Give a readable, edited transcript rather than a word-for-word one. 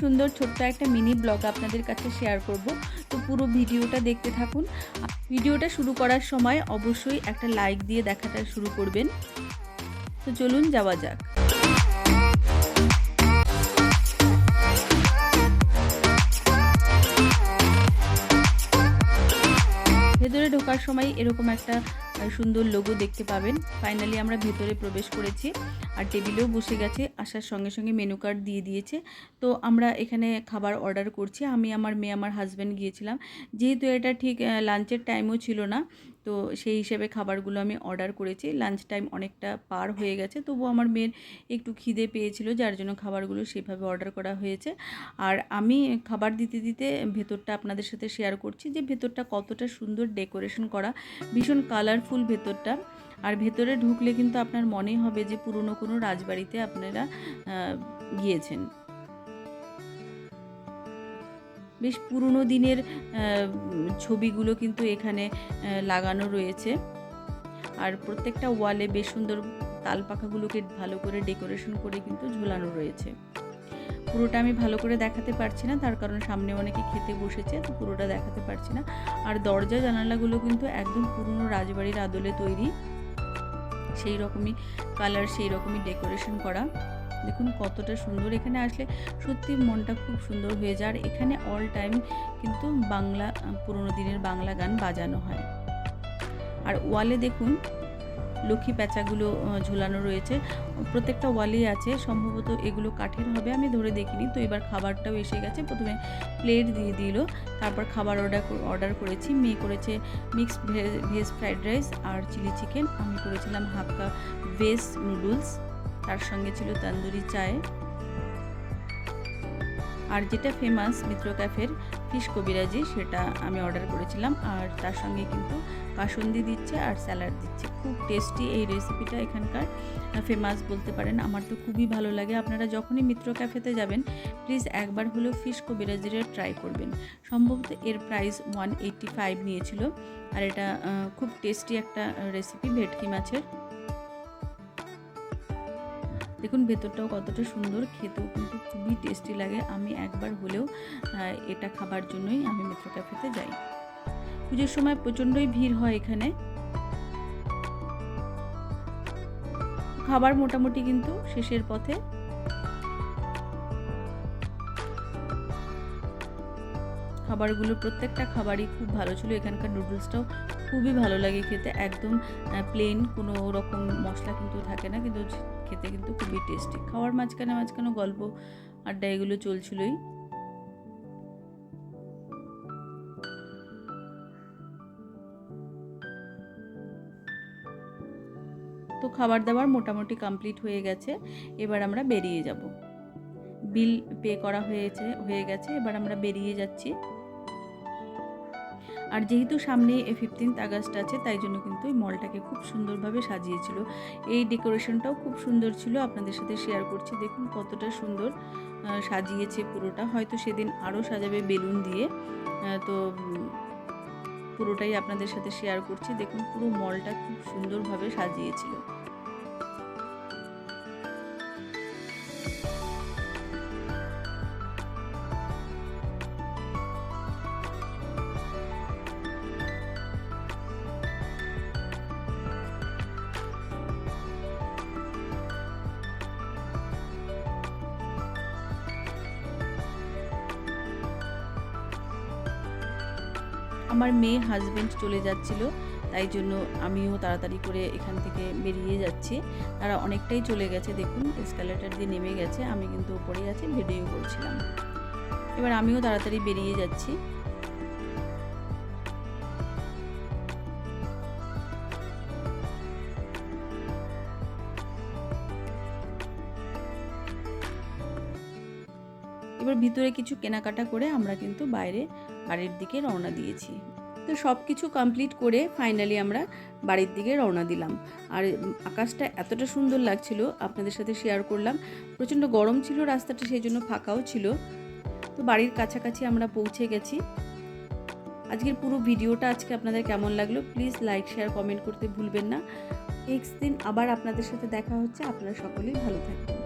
সুন্দর ছোট্ট একটা মিনি ব্লগ আপনাদের কাছে শেয়ার করব। তো পুরো ভিডিওটা দেখতে থাকুন। ভিডিওটা শুরু করার সময় অবশ্যই একটা লাইক দিয়ে দেখাটা শুরু করবেন। তো চলুন যাওয়া যাক। ভেতরে ঢোকার সময় এরকম একটা সুন্দর লোগো দেখতে পাবেন। ফাইনালি আমরা ভেতরে প্রবেশ করেছি আর টেবিলেও বসে গেছে। আসার সঙ্গে সঙ্গে মেনু কার্ড দিয়ে দিয়েছে। তো আমরা এখানে খাবার অর্ডার করছি। আমি, আমার মেয়ে, আমার হাজব্যান্ড গিয়েছিলাম। যেহেতু এটা ঠিক লাঞ্চের টাইমও ছিল না, তো সেই হিসেবে খাবারগুলো আমি অর্ডার করেছি। লাঞ্চ টাইম অনেকটা পার হয়ে গেছে, তবুও আমার মেয়ের একটু খিদে পেয়েছিল, যার জন্য খাবারগুলো সেভাবে অর্ডার করা হয়েছে। আর আমি খাবার দিতে দিতে ভেতরটা আপনাদের সাথে শেয়ার করছি যে ভেতরটা কতটা সুন্দর ডেকোরেশন করা, ভীষণ কালারফুল ভেতরটা। আর ভেতরে ঢুকলে কিন্তু আপনার মনেই হবে যে পুরনো কোনো রাজবাড়িতে আপনারা গিয়েছেন। বেশ পুরনো দিনের ছবিগুলো কিন্তু এখানে লাগানো রয়েছে। আর প্রত্যেকটা ওয়ালে বেশ সুন্দর তাল পাখাগুলোকে ভালো করে ডেকোরেশন করে কিন্তু ঝোলানো রয়েছে। পুরোটা আমি ভালো করে দেখাতে পারছি না, তার কারণ সামনে অনেকে খেতে বসেছে, তো পুরোটা দেখাতে পারছি না। আর দরজা জানালাগুলো কিন্তু একদম পুরনো রাজবাড়ির আদলে তৈরি, সেই রকমই কালার, সেই রকমই ডেকোরেশন করা। দেখুন কতটা সুন্দর। এখানে আসলে সত্যি মনটা খুব সুন্দর হয়ে যায়। আর এখানে অল টাইম কিন্তু বাংলা, পুরনো দিনের বাংলা গান বাজানো হয়। আর ওয়ালে দেখুন লক্ষ্মী প্যাঁচাগুলো ঝোলানো রয়েছে, প্রত্যেকটা ওয়ালেই আছে। সম্ভবত এগুলো কাঠের হবে, আমি ধরে দেখিনি। তো এবার খাবারটাও এসে গেছে। প্রথমে প্লেট দিয়ে দিল, তারপর খাবার অর্ডার করেছি। মেয়ে করেছে মিক্সড ভেজ ফ্রাইড রাইস আর চিলি চিকেন, আমি করেছিলাম হাক্কা ভেজ নুডলস, তার সঙ্গে ছিল তন্দুরি চায়। আর যেটা ফেমাস মিত্র ক্যাফের ফিশ কবিরাজি, সেটা আমি অর্ডার করেছিলাম। আর তার সঙ্গে কিন্তু কাসুন্দি দিচ্ছে আর স্যালাড দিচ্ছে। খুব টেস্টি এই রেসিপিটা, এখানকার ফেমাস বলতে পারেন। আমার তো খুবই ভালো লাগে। আপনারা যখনই মিত্র ক্যাফেতে যাবেন প্লিজ একবার হলেও ফিশ কবিরাজিটা ট্রাই করবেন। সম্ভবত এর প্রাইস 185 নিয়েছিল। আর এটা খুব টেস্টি একটা রেসিপি ভেটকি মাছের। দেখুন ভেতরটাও কতটা সুন্দর, খেতেও কিন্তু খুবই টেস্টি লাগে। আমি একবার হলেও এটা খাবার জন্যই আমি মিত্র ক্যাফেতে যাই। পুজোর সময় প্রচণ্ডই ভিড় হয় এখানে। খাবার মোটামুটি কিন্তু শেষের পথে। খাবারগুলো প্রত্যেকটা খাবারই খুব ভালো ছিল। এখানকার নুডলসটাও খুবই ভালো লাগে খেতে, একদম প্লেন, কোনো রকম মশলা কিন্তু থাকে না, কিন্তু খেতে কিন্তু খুবই টেস্টি। খাওয়ার মাঝখানে মাঝখানে গল্প আড্ডা এগুলো চলছিলই। তো খাবার দাবার মোটামুটি কমপ্লিট হয়ে গেছে। এবার আমরা বেরিয়ে যাব। বিল পে করা হয়ে গেছে, এবার আমরা বেরিয়ে যাচ্ছি। আর যেহেতু সামনে 15 আগস্ট আছে, তাই জন্য কিন্তু এই মলটাকে খুব সুন্দরভাবে সাজিয়েছিল। এই ডেকোরেশনটাও খুব সুন্দর ছিল, আপনাদের সাথে শেয়ার করছি। দেখুন কতটা সুন্দর সাজিয়েছে পুরোটা। হয়তো সেদিন আরও সাজাবে বেলুন দিয়ে। তো পুরোটাই আপনাদের সাথে শেয়ার করছি। দেখুন পুরো মলটা খুব সুন্দরভাবে সাজিয়েছিল। আমার মেয়ে হাজব্যান্ড চলে যাচ্ছিল, তাই জন্য আমিও তাড়াতাড়ি করে এখান থেকে বেরিয়ে যাচ্ছি। তারা অনেকটাই চলে গেছে, দেখুন এসকালেটার দিয়ে নেমে গেছে। আমি কিন্তু উপরেই আছি, ভিডিও করছিলাম। এবার আমিও তাড়াতাড়ি বেরিয়ে যাচ্ছি। এবার ভিতরে কিছু কেনাকাটা করে আমরা কিন্তু বাড়ির দিকে রওনা দিয়েছি। তো সব কিছু কমপ্লিট করে ফাইনালি আমরা বাড়ির দিকে রওনা দিলাম। আর আকাশটা এতটা সুন্দর লাগছিল, আপনাদের সাথে শেয়ার করলাম। প্রচণ্ড গরম ছিল রাস্তাটা, সেই জন্য ফাঁকাও ছিল। তো বাড়ির কাছাকাছি আমরা পৌঁছে গেছি। আজকের পুরো ভিডিওটা আজকে আপনাদের কেমন লাগলো প্লিজ লাইক, শেয়ার, কমেন্ট করতে ভুলবেন না। নেক্সট দিন আবার আপনাদের সাথে দেখা হচ্ছে। আপনারা সকলেই ভালো থাকবেন।